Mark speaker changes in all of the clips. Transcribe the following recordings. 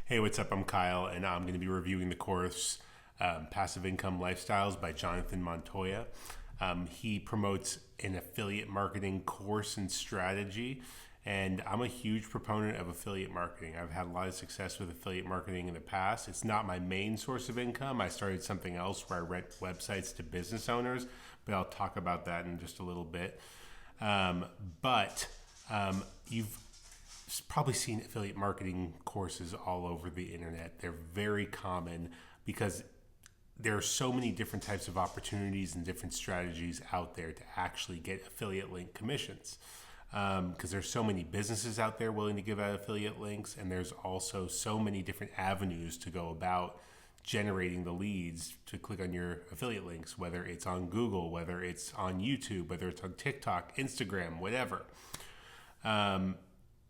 Speaker 1: Hey, what's up? I'm Kyle, and I'm going to be reviewing the course Passive Income Lifestyles by Jonathan Montoya. He promotes an affiliate marketing course and strategy, and I'm a huge proponent of affiliate marketing. I've had a lot of success with affiliate marketing in the past. It's not my main source of income. I started something else where I rent websites to business owners, but I'll talk about that in just a little bit. You've probably seen affiliate marketing courses all over the internet. They're very common because there are so many different types of opportunities and different strategies out there to actually get affiliate link commissions. Because there's so many businesses out there willing to give out affiliate links, and there's also so many different avenues to go about generating the leads to click on your affiliate links, whether it's on Google, whether it's on YouTube, whether it's on TikTok, Instagram, whatever.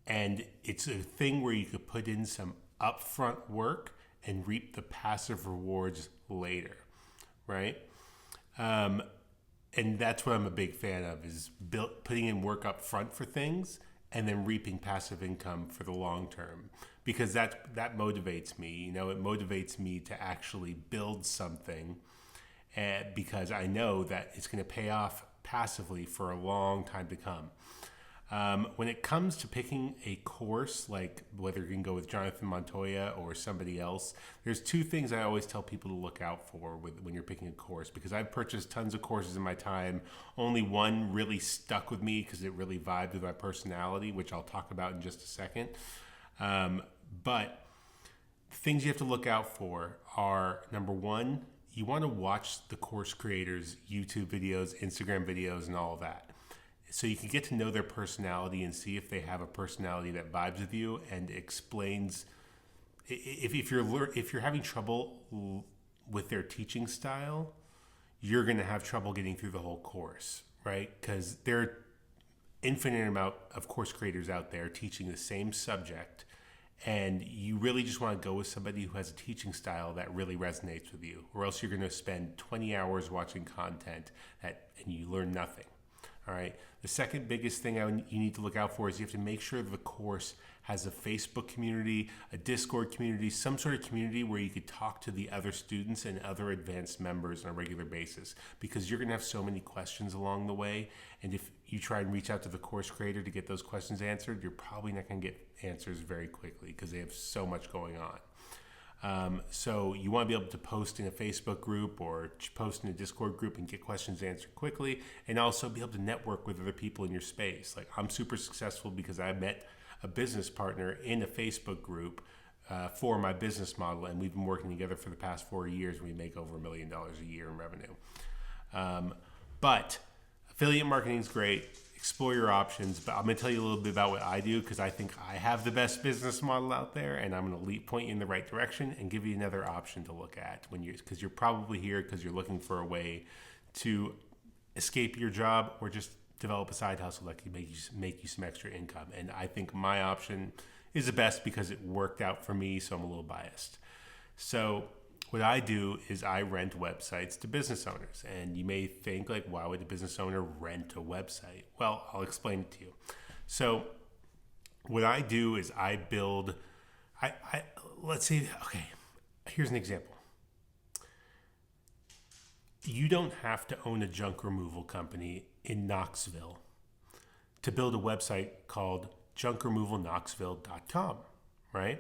Speaker 1: And it's a thing where you could put in some upfront work and reap the passive rewards later, right? And that's what I'm a big fan of, is putting in work up front for things and then reaping passive income for the long term, because that motivates me. You know, it motivates me to actually build something, because I know that it's going to pay off passively for a long time to come. When it comes to picking a course, like whether you can go with Jonathan Montoya or somebody else, there's two things I always tell people to look out for when you're picking a course, because I've purchased tons of courses in my time. Only one really stuck with me because it really vibed with my personality, which I'll talk about in just a second. But things you have to look out for are, number one, you want to watch the course creators' YouTube videos, Instagram videos, and all of that, so you can get to know their personality and see if they have a personality that vibes with you and explains. If you're having trouble with their teaching style, you're going to have trouble getting through the whole course, right? Because there are infinite amount of course creators out there teaching the same subject, and you really just want to go with somebody who has a teaching style that really resonates with you, or else you're going to spend 20 hours watching content and you learn nothing. All right. The second biggest thing you need to look out for is you have to make sure the course has a Facebook community, a Discord community, some sort of community where you could talk to the other students and other advanced members on a regular basis, because you're going to have so many questions along the way. And if you try and reach out to the course creator to get those questions answered, you're probably not going to get answers very quickly because they have so much going on. So you want to be able to post in a Facebook group or post in a Discord group and get questions answered quickly, and also be able to network with other people in your space. Like, I'm super successful because I met a business partner in a Facebook group for my business model, and we've been working together for the past 4 years. We make over $1 million a year in revenue. But affiliate marketing is great. Explore your options, but I'm going to tell you a little bit about what I do, because I think I have the best business model out there, and I'm going to point you in the right direction and give you another option to look at because you're probably here because you're looking for a way to escape your job or just develop a side hustle that can make you some extra income. And I think my option is the best because it worked out for me, so I'm a little biased. So what I do is I rent websites to business owners. And you may think, like, why would a business owner rent a website? Well, I'll explain it to you. So what I do is I build, let's say, okay, here's an example. You don't have to own a junk removal company in Knoxville to build a website called junkremovalknoxville.com, right?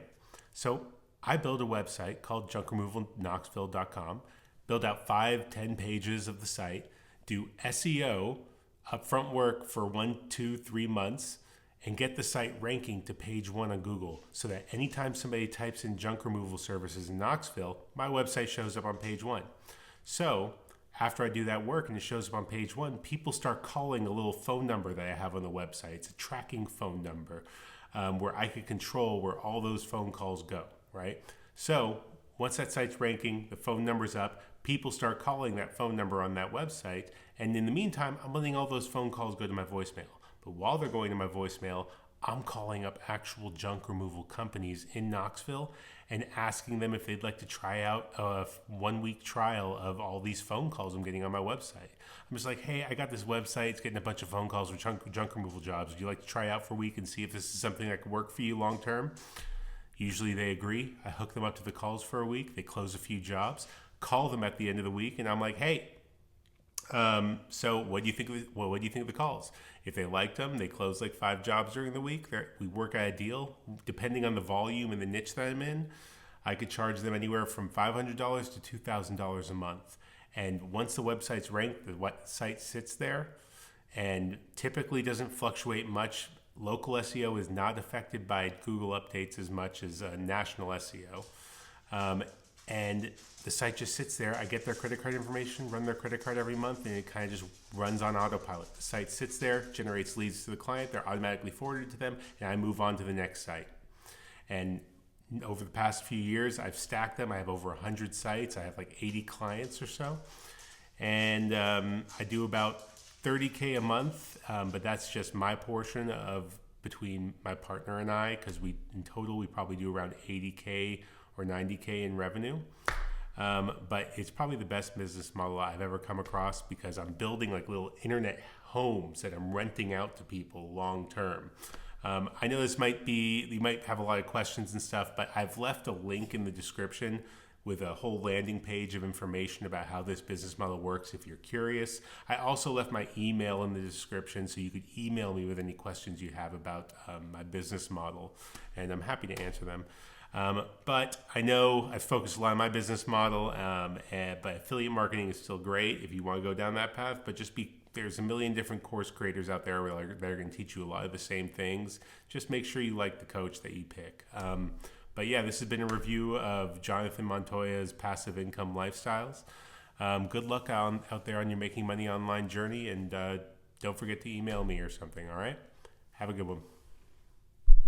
Speaker 1: So I build a website called junkremovalknoxville.com, build out 5-10 pages of the site, do SEO, upfront work for 1, 2, 3 months, and get the site ranking to page 1 on Google, so that anytime somebody types in junk removal services in Knoxville, my website shows up on page 1. So after I do that work and it shows up on page 1, people start calling a little phone number that I have on the website. It's a tracking phone number where I can control where all those phone calls go. Right? So once that site's ranking, the phone number's up, people start calling that phone number on that website. And in the meantime, I'm letting all those phone calls go to my voicemail. But while they're going to my voicemail, I'm calling up actual junk removal companies in Knoxville and asking them if they'd like to try out a 1-week trial of all these phone calls I'm getting on my website. I'm just like, hey, I got this website. It's getting a bunch of phone calls for junk removal jobs. Would you like to try out for a week and see if this is something that could work for you long term? Usually they agree. I hook them up to the calls for a week. They close a few jobs, call them at the end of the week, and I'm like, hey, so what do you think? What do you think of the calls? If they liked them, they closed like 5 jobs during the week. We work out a deal. Depending on the volume and the niche that I'm in, I could charge them anywhere from $500 to $2,000 a month. And once the website's ranked, the site sits there and typically doesn't fluctuate much. Local SEO is not affected by Google updates as much as national SEO. And the site just sits there. I get their credit card information, run their credit card every month, and it kind of just runs on autopilot. The site sits there, generates leads to the client, they're automatically forwarded to them, and I move on to the next site. And over the past few years, I've stacked them. I have over 100 sites. I have like 80 clients or so. And I do about $30K a month, but that's just my portion of between my partner and I, because in total we probably do around 80K or 90K in revenue. But it's probably the best business model I've ever come across, because I'm building like little internet homes that I'm renting out to people long term. I know you might have a lot of questions and stuff, but I've left a link in the description with a whole landing page of information about how this business model works if you're curious. I also left my email in the description, so you could email me with any questions you have about my business model, and I'm happy to answer them. But I know I've focused a lot on my business model, but affiliate marketing is still great if you want to go down that path. But there's a million different course creators out there that are going to teach you a lot of the same things. Just make sure you like the coach that you pick. But yeah, this has been a review of Jonathan Montoya's Passive Income Lifestyles. Good luck out there on your making money online journey, and don't forget to email me or something, all right? Have a good one.